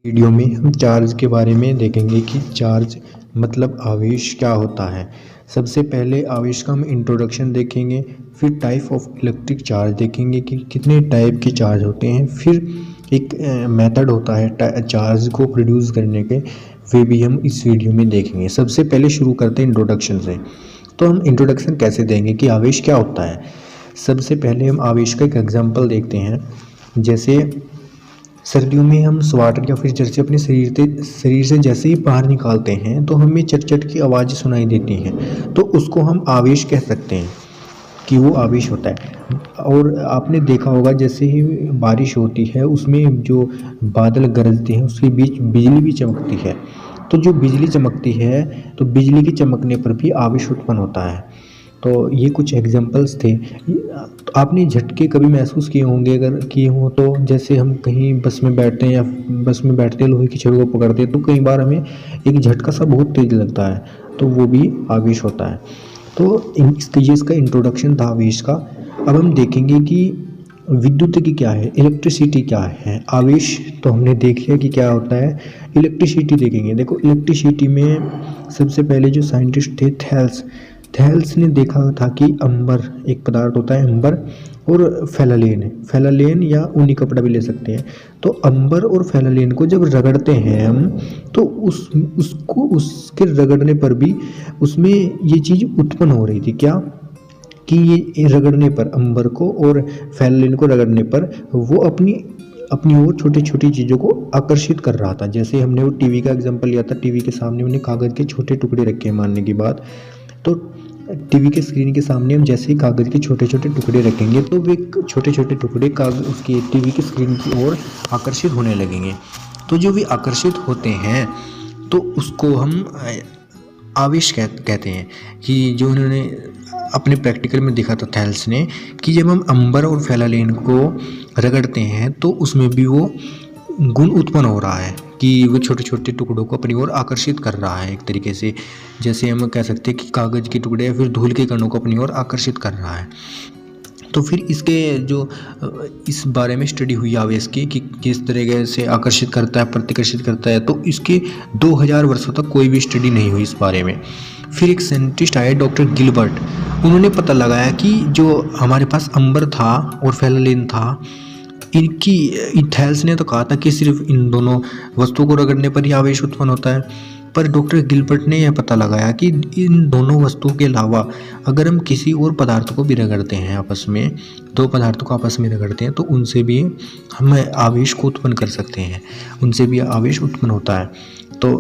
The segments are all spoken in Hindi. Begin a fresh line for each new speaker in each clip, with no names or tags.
वीडियो में हम चार्ज के बारे में देखेंगे कि चार्ज मतलब आवेश क्या होता है। सबसे पहले आवेश का हम इंट्रोडक्शन देखेंगे, फिर टाइप ऑफ इलेक्ट्रिक चार्ज देखेंगे कि कितने टाइप के चार्ज होते हैं, फिर एक मेथड होता है चार्ज को प्रोड्यूस करने के, वे भी हम इस वीडियो में देखेंगे। सबसे पहले शुरू करते हैं इंट्रोडक्शन से। तो हम इंट्रोडक्शन कैसे देंगे कि आवेश क्या होता है। सबसे पहले हम आवेश का एक एग्जांपल देखते हैं। जैसे सर्दियों में हम स्वेटर या फिर जर्सी अपने शरीर से जैसे ही बाहर निकालते हैं तो हमें चट चट की आवाज़ सुनाई देती हैं, तो उसको हम आवेश कह सकते हैं कि वो आवेश होता है। और आपने देखा होगा जैसे ही बारिश होती है उसमें जो बादल गरजते हैं उसके बीच बिजली भी चमकती है। तो जो बिजली चमकती है तो बिजली के चमकने पर भी आवेश उत्पन्न होता है। तो ये कुछ एग्जांपल्स थे। तो आपने झटके कभी महसूस किए होंगे, अगर किए हों तो जैसे हम कहीं बस में बैठते हैं या बस में बैठते लोहे की छड़ को पकड़ते हैं तो कई बार हमें एक झटका सा बहुत तेज लगता है, तो वो भी आवेश होता है। तो ये इसका इंट्रोडक्शन था आवेश का। अब हम देखेंगे कि विद्युत की क्या है, इलेक्ट्रिसिटी क्या है। आवेश तो हमने देख लिया कि क्या होता है। इलेक्ट्रिसिटी देखेंगे। देखो इलेक्ट्रिसिटी में सबसे पहले जो साइंटिस्ट थे थेल्स, थेल्स ने देखा था कि अंबर एक पदार्थ होता है, अंबर और फेलालेन, फेलालेन या ऊनी कपड़ा भी ले सकते हैं। तो अंबर और फेलालेन को जब रगड़ते हैं हम तो उसको उसके रगड़ने पर भी उसमें ये चीज़ उत्पन्न हो रही थी, क्या कि ये रगड़ने पर अंबर को और फेलालेन को रगड़ने पर वो अपनी अपनी ओर छोटी छोटी चीज़ों को आकर्षित कर रहा था। जैसे हमने वो टीवी का एग्जांपल लिया था, टीवी के सामने उन्हें कागज़ के छोटे टुकड़े रखे हैं मारने की बात। तो टीवी के स्क्रीन के सामने हम जैसे ही कागज़ के छोटे छोटे टुकड़े रखेंगे तो वे छोटे छोटे टुकड़े कागज उसकी टीवी की स्क्रीन की ओर आकर्षित होने लगेंगे। तो जो भी आकर्षित होते हैं तो उसको हम आवेश कहते हैं। कि जो उन्होंने अपने प्रैक्टिकल में देखा था थैल्स ने, कि जब हम अंबर और फेलालेन को रगड़ते हैं तो उसमें भी वो गुण उत्पन्न हो रहा है कि वो छोटे छोटे टुकड़ों को अपनी ओर आकर्षित कर रहा है एक तरीके से। जैसे हम कह सकते हैं कि कागज़ के टुकड़े या फिर धूल के कणों को अपनी ओर आकर्षित कर रहा है। तो फिर इसके जो इस बारे में स्टडी हुई आवेश की कि किस तरीके से आकर्षित करता है, प्रतिकर्षित करता है, तो इसके 2000 वर्षों तक कोई भी स्टडी नहीं हुई इस बारे में। फिर एक साइंटिस्ट आए डॉक्टर गिलबर्ट, उन्होंने पता लगाया कि जो हमारे पास अंबर था और फेलालेन था, इनकी इथेल्स ने तो कहा था कि सिर्फ इन दोनों वस्तुओं को रगड़ने पर ही आवेश उत्पन्न होता है। पर डॉक्टर गिलबर्ट ने यह पता लगाया कि इन दोनों वस्तुओं के अलावा अगर हम किसी और पदार्थ को भी रगड़ते हैं आपस में, दो पदार्थों को आपस में रगड़ते हैं तो उनसे भी हम आवेश को उत्पन्न कर सकते हैं, उनसे भी आवेश उत्पन्न होता है। तो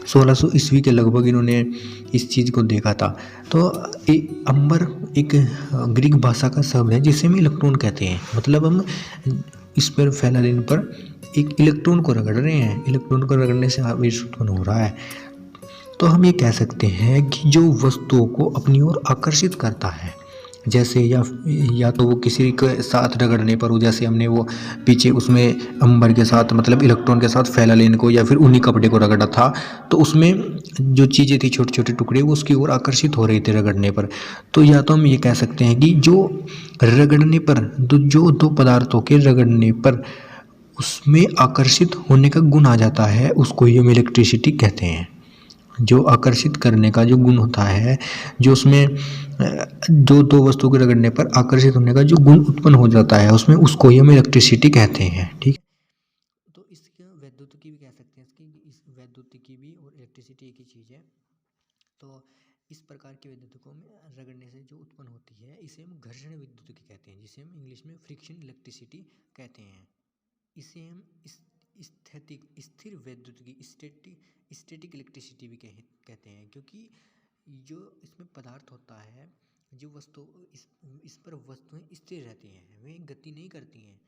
1600 ईस्वी के लगभग इन्होंने इस चीज़ को देखा था। तो अंबर एक ग्रीक भाषा का शब्द है जिसे हम इलेक्ट्रॉन कहते हैं। मतलब हम इस पर फेलालेन पर एक इलेक्ट्रॉन को रगड़ रहे हैं, इलेक्ट्रॉन को रगड़ने से आवेश उत्पन्न हो रहा है। तो हम ये कह सकते हैं कि जो वस्तुओं को अपनी ओर आकर्षित करता है, जैसे या तो वो किसी के साथ रगड़ने पर हो, जैसे हमने वो पीछे उसमें अंबर के साथ मतलब इलेक्ट्रॉन के साथ फेलालेन को या फिर ऊनी कपड़े को रगड़ा था, तो उसमें जो चीज़ें थी छोटे छोटे टुकड़े वो उसकी ओर आकर्षित हो रही थी रगड़ने पर। तो या तो हम ये कह सकते हैं कि जो रगड़ने पर जो दो पदार्थों के रगड़ने पर उसमें आकर्षित होने का गुण आ जाता है, उसको ही हम इलेक्ट्रिसिटी कहते हैं। जो आकर्षित करने का जो गुण होता है, जो उसमें जो दो वस्तुओं के रगड़ने पर आकर्षित होने का जो गुण उत्पन्न हो जाता है उसमें, उसको ही हम इलेक्ट्रिसिटी कहते हैं। ठीक है। तो इसका वैद्युतिकी भी कह सकते हैं, इसकी इस वैद्युतिकी भी और इलेक्ट्रिसिटी एक ही चीज़ है। तो इस प्रकार की विद्युतों में रगड़ने से जो उत्पन्न होती है इसे हम घर्षण विद्युतिकी कहते हैं, जिसे हम इंग्लिश में फ्रिक्शन इलेक्ट्रिसिटी कहते हैं। इसे हम स्थैतिक स्थिर वैद्युतिकी स्टैटिक इलेक्ट्रिसिटी भी कहते हैं, क्योंकि जो इसमें पदार्थ होता है, जो वस्तु इस पर वस्तुएं स्थिर रहती हैं, वे गति नहीं करती हैं।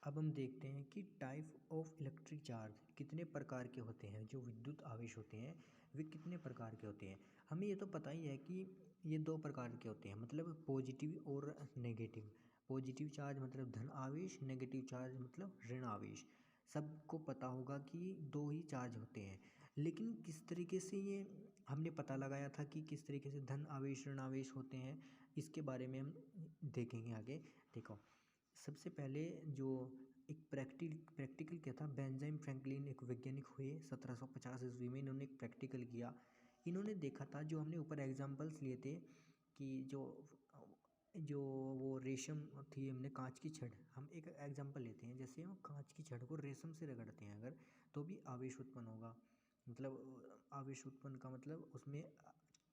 अब हम देखते हैं कि टाइप ऑफ इलेक्ट्रिक चार्ज कितने प्रकार के होते हैं। जो विद्युत आवेश होते हैं वे कितने प्रकार के होते हैं। हमें ये तो पता ही है कि ये दो प्रकार के होते हैं, मतलब पॉजिटिव और नेगेटिव। पॉजिटिव चार्ज मतलब धन आवेश, नेगेटिव चार्ज मतलब ऋण आवेश। सबको पता होगा कि दो ही चार्ज होते हैं, लेकिन किस तरीके से ये हमने पता लगाया था कि किस तरीके से धन आवेश ऋण आवेश होते हैं, इसके बारे में हम देखेंगे आगे। देखो, सबसे पहले जो
एक प्रैक्टिकल क्या था, बेंजामिन फ्रैंकलिन एक वैज्ञानिक हुए 1750 ईस्वी में। इन्होंने एक प्रैक्टिकल किया। इन्होंने देखा था, जो हमने ऊपर एग्जांपल्स लिए थे कि जो वो रेशम थी, हमने कांच की छड़, हम एक एग्जांपल लेते हैं, जैसे हम कांच की छड़ को रेशम से रगड़ते हैं अगर, तो भी आवेश उत्पन्न होगा। मतलब आवेश उत्पन्न का मतलब उसमें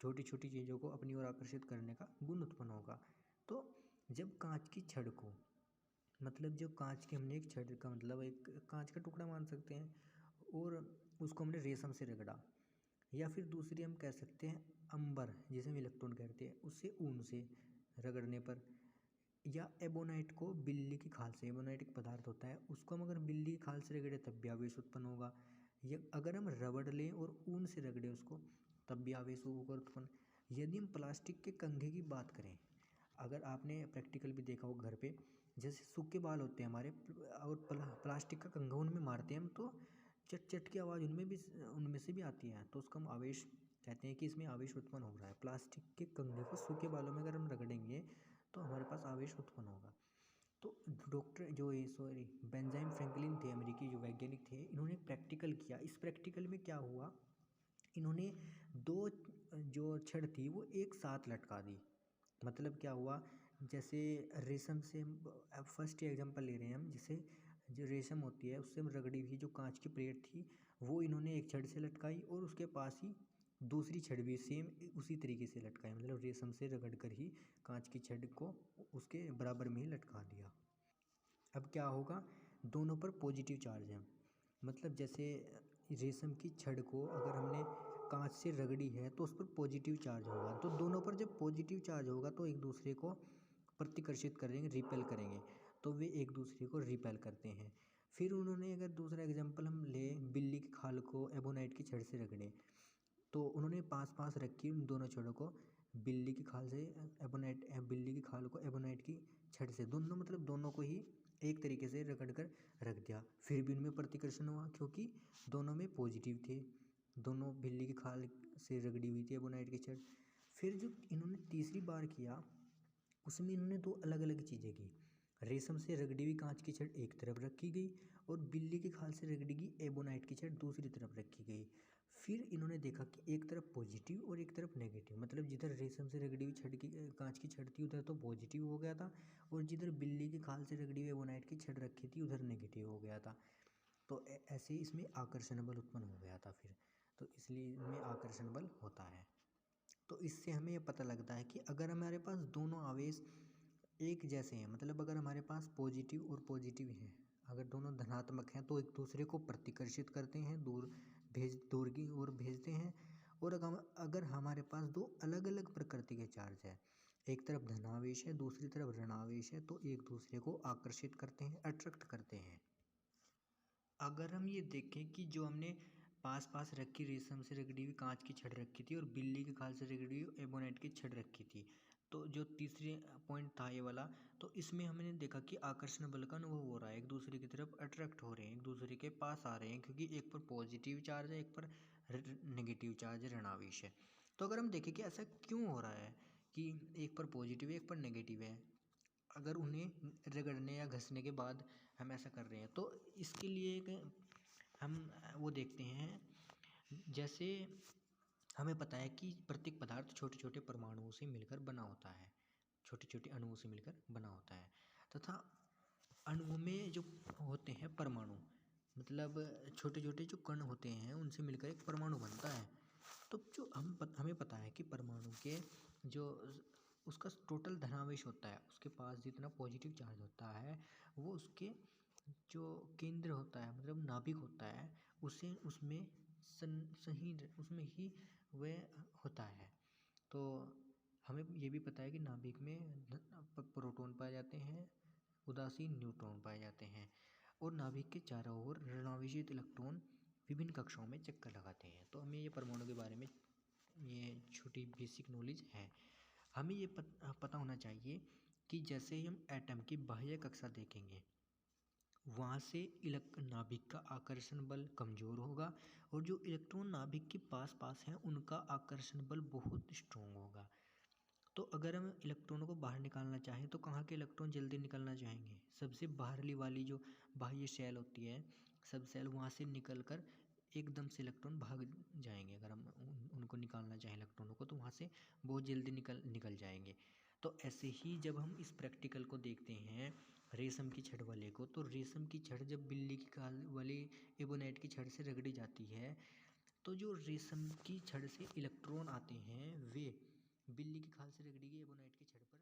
छोटी छोटी चीज़ों को अपनी ओर आकर्षित करने का गुण उत्पन्न होगा। तो जब कांच की छड़ को, मतलब जो कांच की, हमने एक छड़ का मतलब एक कांच का टुकड़ा मान सकते हैं, और उसको हमने रेशम से रगड़ा, या फिर दूसरी हम कह सकते हैं अंबर, जिसे हम इलेक्ट्रॉन कहते हैं, उससे ऊन से रगड़ने पर, या एबोनाइट को बिल्ली की खाल से, एबोनाइट एक पदार्थ होता है, उसको हम अगर बिल्ली की खाल से रगड़े तब भी आवेश उत्पन्न होगा। या अगर हम रबड़ लें और ऊन से रगड़े उसको, तब भी आवेश होगा उत्पन्न। यदि हम प्लास्टिक के कंघे की बात करें, अगर आपने प्रैक्टिकल भी देखा हो घर पे, जैसे सूखे बाल होते हैं हमारे, और प्लास्टिक का कंघा उनमें मारते हैं हम, तो चट चट की आवाज़ उनमें से भी आती है, तो उसको हम आवेश कहते हैं कि इसमें आवेश उत्पन्न हो रहा है। प्लास्टिक के कंघे को सूखे बालों में अगर हम रगड़ेंगे तो हमारे पास आवेश उत्पन्न होगा। तो बेंजामिन फ्रैंकलिन थे, अमेरिकी जो वैज्ञानिक थे, इन्होंने प्रैक्टिकल किया। इस प्रैक्टिकल में क्या हुआ, इन्होंने दो जो छड़ थी वो एक साथ लटका दी। मतलब क्या हुआ, जैसे रेशम से, अब फर्स्ट एग्जांपल ले रहे हैं हम, जैसे जो रेशम होती है उससे रगड़ी हुई जो कांच की प्लेट थी, वो इन्होंने एक छड़ से लटकाई, और उसके पास ही दूसरी छड़ भी सेम उसी तरीके से लटकाई, मतलब रेशम से रगड़ कर ही कांच की छड़ को उसके बराबर में ही लटका दिया। अब क्या होगा, दोनों पर पॉजिटिव चार्ज है। मतलब जैसे रेशम की छड़ को अगर हमने कांच से रगड़ी है तो उस पर पॉजिटिव चार्ज होगा, तो दोनों पर जब पॉजिटिव चार्ज होगा तो एक दूसरे को प्रतिकर्षित करेंगे, रिपेल करेंगे, तो वे एक दूसरे को रिपेल करते हैं। फिर उन्होंने, अगर दूसरा एग्जांपल हम ले, बिल्ली की खाल को एबोनाइट की छड़ से रगड़े, तो उन्होंने पास पास रखी उन दोनों छड़ों को, बिल्ली की खाल से एबोनाइट, बिल्ली की खाल को एबोनाइट की छड़ से, दोनों मतलब दोनों को ही एक तरीके से रगड़ कर रख दिया। फिर भी उनमें प्रतिकर्षण हुआ, क्योंकि दोनों में पॉजिटिव थे, दोनों बिल्ली की खाल से रगड़ी हुई थी एबोनाइट की छड़। फिर जो इन्होंने तीसरी बार किया, उसमें इन्होंने दो अलग अलग चीज़ें की। रेशम से रगड़ी हुई कांच की छड़ एक तरफ रखी गई, और बिल्ली की खाल से रगड़ी गई एबोनाइट की छड़ दूसरी तरफ रखी गई। फिर इन्होंने देखा कि एक तरफ पॉजिटिव और एक तरफ नेगेटिव, मतलब जिधर रेशम से रगड़ी हुई छड़ की कांच की छड़ थी उधर तो पॉजिटिव हो गया था, और जिधर बिल्ली की खाल से रगड़ी हुई एबोनाइट की छड़ रखी थी उधर नेगेटिव हो गया था। तो ऐसे इसमें आकर्षण बल उत्पन्न हो गया था फिर, तो इसलिए इनमें आकर्षण बल होता है। तो इससे हमें ये पता लगता है कि अगर हमारे पास दोनों आवेश एक जैसे हैं, मतलब अगर हमारे पास पॉजिटिव और पॉजिटिव हैं, अगर दोनों धनात्मक हैं तो एक दूसरे को प्रतिकर्षित करते हैं, दूर की ओर भेजते हैं। और अगर हमारे पास दो अलग अलग प्रकृति के चार्ज है, एक तरफ धनावेश है दूसरी तरफ ऋणावेश है, तो एक दूसरे को आकर्षित करते हैं, अट्रैक्ट करते हैं। अगर हम ये देखें कि जो हमने पास पास रखी रेशम से रगड़ी हुई कांच की छड़ रखी थी और बिल्ली की खाल से रगड़ी हुई एबोनाइट की छड़ रखी थी, तो जो तीसरी पॉइंट था ये वाला, तो इसमें हमने देखा कि आकर्षण बल का अनुभव हो रहा है, एक दूसरे की तरफ अट्रैक्ट हो रहे हैं, एक दूसरे के पास आ रहे हैं, क्योंकि एक पर पॉजिटिव चार्ज है एक पर नेगेटिव चार्ज है, ऋणावेश है। तो अगर हम देखें कि ऐसा क्यों हो रहा है कि एक पर पॉजिटिव है एक पर नेगेटिव है, अगर उन्हें रगड़ने या घसने के बाद हम ऐसा कर रहे हैं, तो इसके लिए एक हम वो देखते हैं। जैसे हमें पता है कि प्रत्येक पदार्थ छोटे छोटे परमाणुओं से मिलकर बना होता है, छोटे छोटे अणुओं से मिलकर बना होता है, तथा अणुओं में जो होते हैं परमाणु, मतलब छोटे छोटे जो कण होते हैं उनसे मिलकर एक परमाणु बनता है। तो जो हमें पता है कि परमाणु के जो उसका टोटल धनावेश होता है, उसके पास जितना पॉजिटिव चार्ज होता है वो उसके जो केंद्र होता है, मतलब नाभिक होता है, उसे उसमें ही वह होता है। तो हमें ये भी पता है कि नाभिक में प्रोटॉन पाए जाते हैं, उदासीन न्यूट्रॉन पाए जाते हैं, और नाभिक के चारों ओर ऋणावेशित इलेक्ट्रॉन विभिन्न कक्षाओं में चक्कर लगाते हैं। तो हमें ये परमाणु के बारे में ये छोटी बेसिक नॉलेज है। हमें ये पता होना चाहिए कि जैसे ही हम एटम की बाह्य कक्षा देखेंगे, वहाँ से नाभिक का आकर्षण बल कमज़ोर होगा, और जो इलेक्ट्रॉन नाभिक के पास पास हैं उनका आकर्षण बल बहुत स्ट्रॉन्ग होगा। तो अगर हम इलेक्ट्रॉनों को बाहर निकालना चाहें तो कहाँ के इलेक्ट्रॉन जल्दी निकलना चाहेंगे? सबसे बाहरली वाली जो बाह्य शेल होती है, सब सेल, वहाँ से निकल कर एकदम से इलेक्ट्रॉन भाग जाएंगे। अगर हम उनको निकालना चाहें इलेक्ट्रॉनों को, तो वहाँ से बहुत जल्दी निकल जाएंगे। तो ऐसे ही जब हम इस प्रैक्टिकल को देखते हैं रेशम की छड़ वाले को, तो रेशम की छड़ जब बिल्ली की खाल वाली एबोनाइट की छड़ से रगड़ी जाती है, तो जो रेशम की छड़ से इलेक्ट्रॉन आते हैं वे बिल्ली की खाल से रगड़ी गई एबोनाइट की छड़ पर